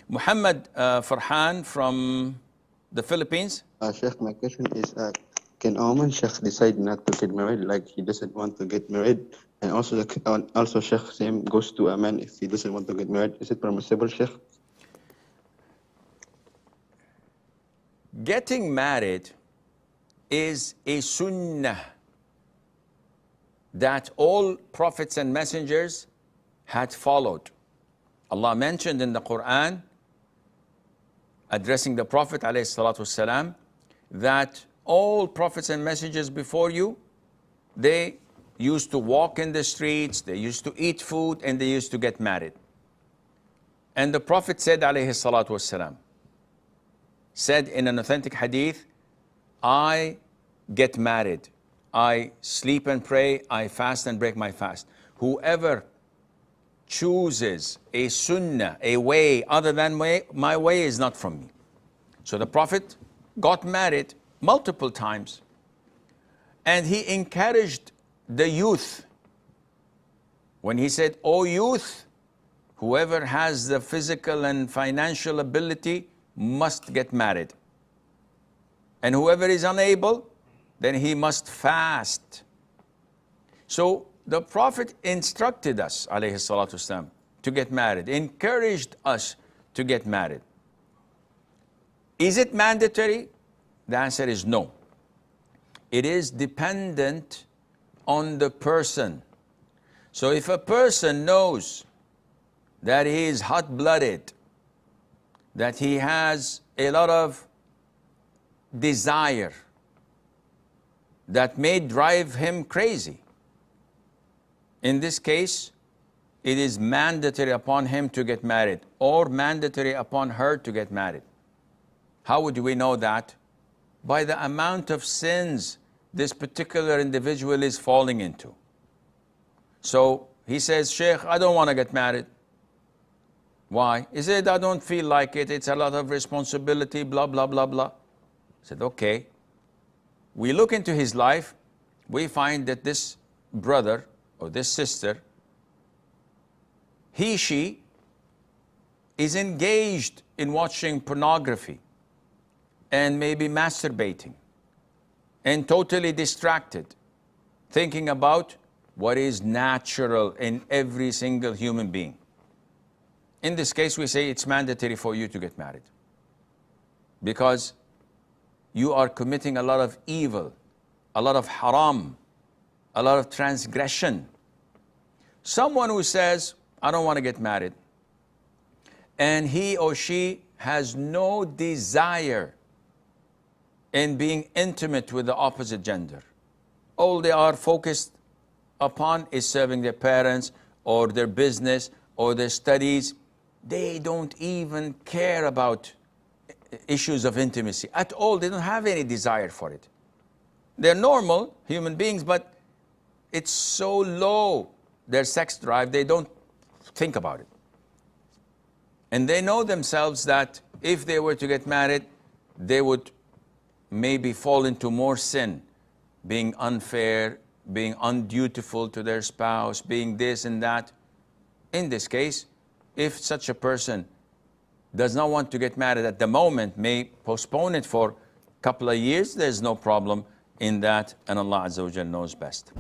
Muhammad Farhan from the Philippines. Sheikh, my question is, can a woman, Sheikh, decide not to get married, like he doesn't want to get married? And also, Sheikh, same goes to a man if he doesn't want to get married. Is it permissible, Sheikh? Getting married is a sunnah that all prophets and messengers had followed. Allah mentioned in the Quran, addressing the Prophet ﷺ, that all prophets and messengers before you, they used to walk in the streets, they used to eat food, and they used to get married. And the Prophet said ﷺ, said in an authentic hadith, I get married, I sleep and pray, I fast and break my fast. Whoever chooses a sunnah, a way other than my way is not from me. So the Prophet got married multiple times, and he encouraged the youth when he said, "O youth, whoever has the physical and financial ability must get married. And whoever is unable, then he must fast." So the Prophet instructed us, alayhi salatu wasalam, to get married, encouraged us to get married. Is it mandatory? The answer is no. It is dependent on the person. So if a person knows that he is hot-blooded, that he has a lot of desire that may drive him crazy, in this case, it is mandatory upon him to get married, or mandatory upon her to get married. How would we know that? By the amount of sins this particular individual is falling into. So he says, "Sheikh, I don't want to get married." Why? He said, "I don't feel like it. It's a lot of responsibility, blah, blah, blah, blah." I said, okay. We look into his life, we find that this brother or this sister, she is engaged in watching pornography and maybe masturbating and totally distracted, thinking about what is natural in every single human being. In this case, we say it's mandatory for you to get married because you are committing a lot of evil, a lot of haram, a lot of transgression. Someone who says, "I don't want to get married," and he or she has no desire in being intimate with the opposite gender. All they are focused upon is serving their parents or their business or their studies. They don't even care about issues of intimacy at all. They don't have any desire for it. They're normal human beings, but it's so low, their sex drive, they don't think about it. And they know themselves that if they were to get married, they would maybe fall into more sin, being unfair, being undutiful to their spouse, being this and that. In this case, if such a person does not want to get married at the moment, may postpone it for a couple of years, there's no problem in that, and Allah Azza wa Jalla knows best.